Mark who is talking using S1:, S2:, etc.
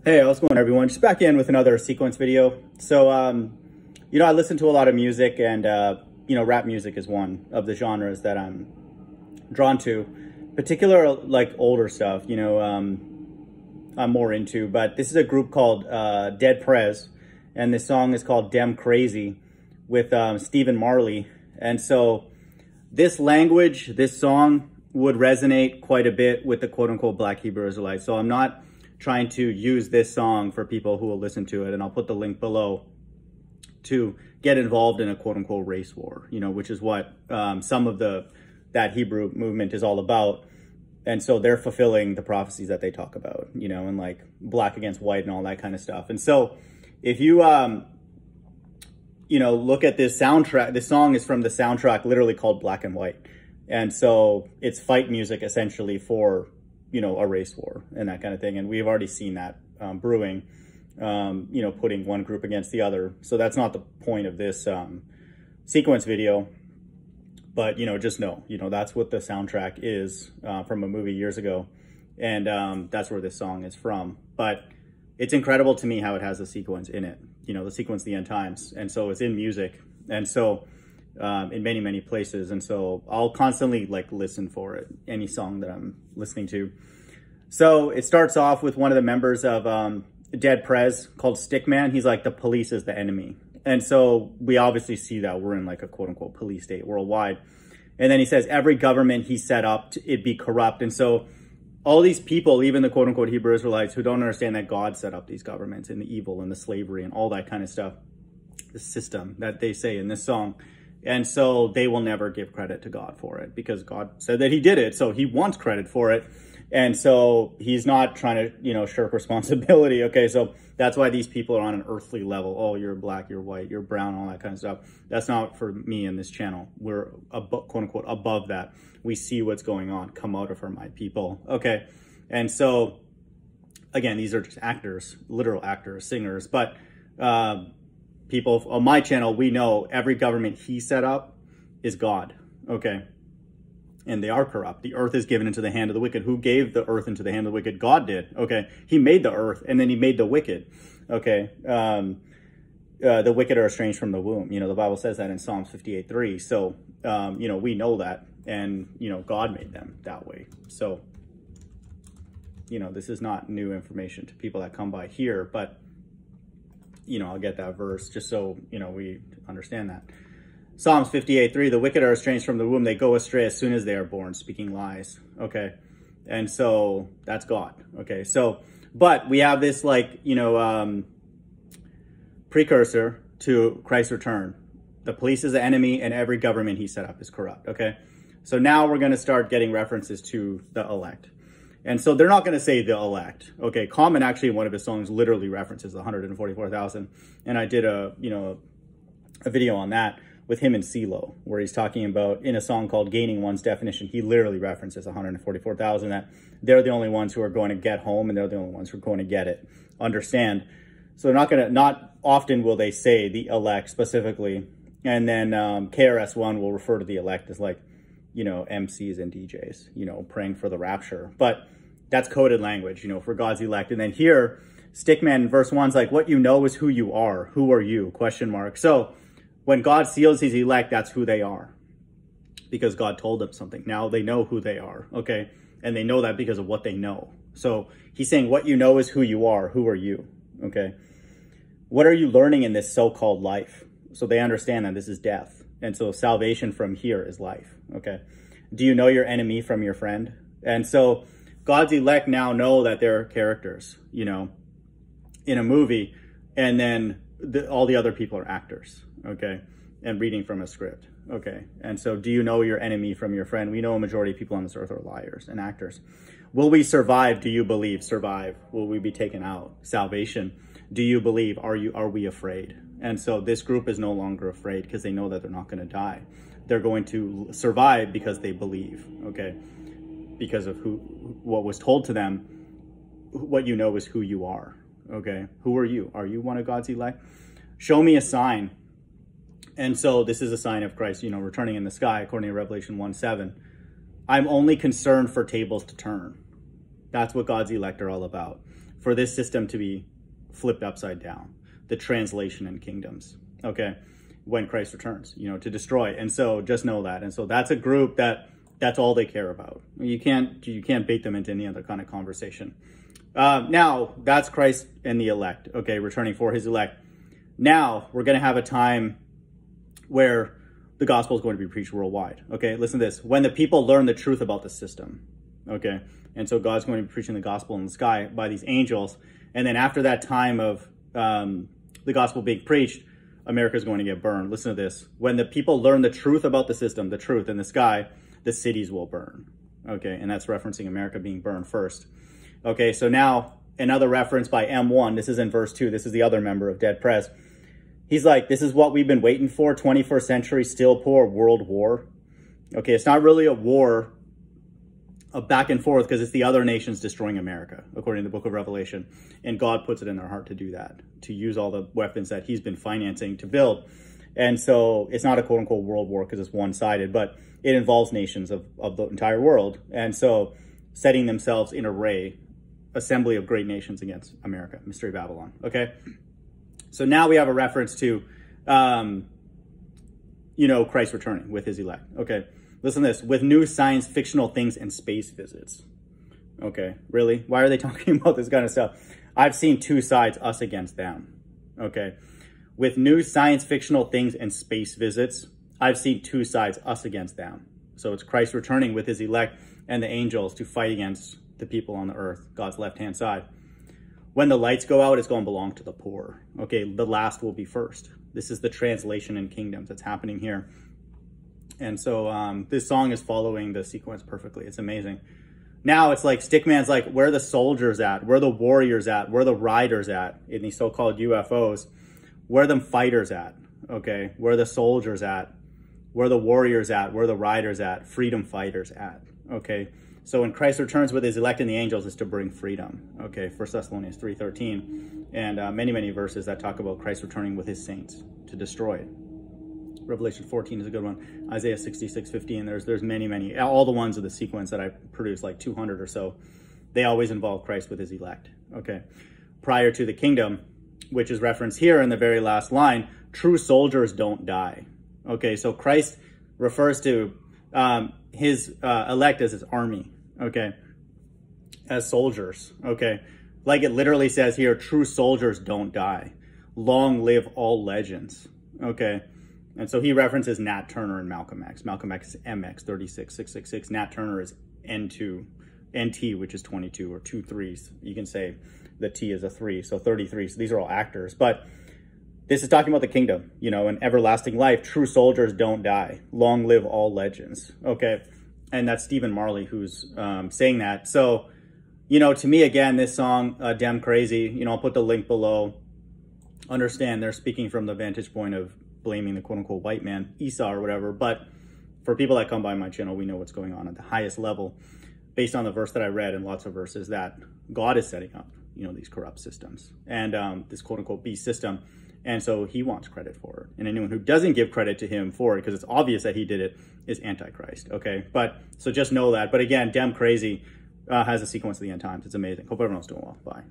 S1: Hey, how's it going, everyone? Just back in with another sequence video. So, I listen to a lot of music, and, rap music is one of the genres that I'm drawn to. Particular, like, older stuff, I'm more into. But this is a group called Prez, and this song is called Dem Crazy with Stephen Marley. And so this language, this song would resonate quite a bit with the quote-unquote Black Hebrew Israelites. So I'm not trying to use this song for people who will listen to it, and I'll put the link below to get involved in a quote-unquote race war, which is what some of that Hebrew movement is all about. And so they're fulfilling the prophecies that they talk about, and like black against white and all that kind of stuff. And so if you look at this soundtrack, this song is from the soundtrack literally called Black and White. And so it's fight music essentially for a race war and that kind of thing. And we've already seen that brewing, putting one group against the other. So that's not the point of this sequence video. But, just know, that's what the soundtrack is from a movie years ago. And that's where this song is from. But it's incredible to me how it has a sequence in it, the sequence, the end times. And so it's in music. And so in many, many places. And so I'll constantly listen for it, any song that I'm listening to. So it starts off with one of the members of Prez called Stickman. He's like, the police is the enemy. And so we obviously see that we're in like a quote unquote police state worldwide. And then he says, every government he set up, it be corrupt. And so all these people, even the quote unquote Hebrew Israelites who don't understand that God set up these governments and the evil and the slavery and all that kind of stuff, the system that they say in this song. And so they will never give credit to God for it because God said that he did it. So he wants credit for it. And so he's not trying to, shirk responsibility. Okay, so that's why these people are on an earthly level. Oh, you're black, you're white, you're brown, all that kind of stuff. That's not for me in this channel. We're, quote unquote, above that. We see what's going on. Come out of her, my people. Okay, and so, again, these are just actors, literal actors, singers. But people on my channel, we know every government he set up is God. Okay. And they are corrupt. The earth is given into the hand of the wicked. Who gave the earth into the hand of the wicked? God did. Okay. He made the earth and then he made the wicked. Okay. The wicked are estranged from the womb. The Bible says that in Psalms 58:3. So, we know that. And, God made them that way. So, this is not new information to people that come by here. But, I'll get that verse just so, we understand that. Psalms 58:3, the wicked are estranged from the womb. They go astray as soon as they are born, speaking lies. Okay. And so that's God. Okay. So, but we have this precursor to Christ's return. The police is the enemy and every government he set up is corrupt. Okay. So now we're going to start getting references to the elect. And so they're not going to say the elect. Okay. Common actually in one of his songs literally references the 144,000. And I did a video on that with him and CeeLo, where he's talking about, in a song called Gaining One's Definition, he literally references 144,000, that they're the only ones who are going to get home and they're the only ones who are going to get it. Understand? So not often will they say the elect specifically. And then KRS-One will refer to the elect as MCs and DJs, praying for the rapture. But that's coded language, for God's elect. And then here, Stickman in verse 1's like, what you know is who you are. Who are you? ? So when God seals his elect, that's who they are. Because God told them something. Now they know who they are, okay? And they know that because of what they know. So he's saying what you know is who you are. Who are you, okay? What are you learning in this so-called life? So they understand that this is death. And so salvation from here is life, okay? Do you know your enemy from your friend? And so God's elect now know that they're characters, in a movie. And then all the other people are actors. Okay, and reading from a script. Okay, and so do you know your enemy from your friend? We know a majority of people on this earth are liars and actors. Will we survive? Do you believe? Survive. Will we be taken out? Salvation. Do you believe? Are we afraid? And so this group is no longer afraid because they know that they're not going to die. They're going to survive because they believe. Okay, because of what was told to them. What you know is who you are. Okay, who are you? Are you one of God's elect? Show me a sign. And so this is a sign of Christ, returning in the sky, according to Revelation 1:7. I'm only concerned for tables to turn. That's what God's elect are all about. For this system to be flipped upside down, the translation in kingdoms, okay, when Christ returns, you know, to destroy. And so just know that. And so that's a group that's all they care about. You can't bait them into any other kind of conversation. Now that's Christ and the elect, okay, returning for his elect. Now we're going to have a time where the gospel is going to be preached worldwide. Okay, listen to this. When the people learn the truth about the system, okay, and so God's going to be preaching the gospel in the sky by these angels. And then after that time of the gospel being preached, America is going to get burned. Listen to this. When the people learn the truth about the system, the truth in the sky, the cities will burn. Okay, and that's referencing America being burned first. Okay, so now another reference by M1. This is in verse 2. This is the other member of Dead Prez. He's like, this is what we've been waiting for, 21st century, still poor, world war. Okay, it's not really a war, a back and forth, because it's the other nations destroying America, according to the book of Revelation. And God puts it in their heart to do that, to use all the weapons that he's been financing to build. And so it's not a quote-unquote world war because it's one-sided, but it involves nations of the entire world. And so setting themselves in array, assembly of great nations against America, Mystery Babylon, okay? So now we have a reference to, you know, Christ returning with his elect. Okay, listen to this. With new science fictional things and space visits. Okay, really? Why are they talking about this kind of stuff? I've seen two sides, us against them. Okay, with new science fictional things and space visits, I've seen two sides, us against them. So it's Christ returning with his elect and the angels to fight against the people on the earth, God's left-hand side. When the lights go out, it's going to belong to the poor. Okay, the last will be first. This is the translation in kingdoms that's happening here. And so this song is following the sequence perfectly. It's amazing. Now it's like Stickman's like, where are the soldiers at? Where are the warriors at? Where are the riders at in these so-called UFOs? Where are them fighters at? Okay, where are the soldiers at? Where are the warriors at? Where are the riders at? Freedom fighters at? Okay. So when Christ returns with his elect and the angels, is to bring freedom. Okay, 1 Thessalonians 3:13, and many, many verses that talk about Christ returning with his saints to destroy it. Revelation 14 is a good one. Isaiah 66:15. There's many, many. All the ones of the sequence that I produced, like 200 or so, they always involve Christ with his elect. Okay, prior to the kingdom, which is referenced here in the very last line, true soldiers don't die. Okay, so Christ refers to his elect as his army. Okay, as soldiers. Okay, like it literally says here, true soldiers don't die. Long live all legends. Okay, and so he references Nat Turner and Malcolm X. Malcolm X is MX 36666. Nat Turner is NT, which is 22 or 2 3s. You can say the T is a 3, so 33. So these are all actors, but this is talking about the kingdom, you know, and everlasting life. True soldiers don't die. Long live all legends. Okay. And that's Stephen Marley who's saying that. So, you know, to me, again, this song, Damn Crazy, you know, I'll put the link below. Understand they're speaking from the vantage point of blaming the quote unquote white man, Esau or whatever. But for people that come by my channel, we know what's going on at the highest level based on the verse that I read and lots of verses that God is setting up, you know, these corrupt systems and this quote unquote beast system. And so he wants credit for it. And anyone who doesn't give credit to him for it, because it's obvious that he did it, is Antichrist. Okay. But so just know that. But again, Damn Crazy has a sequence of the end times. It's amazing. Hope everyone's doing well. Bye.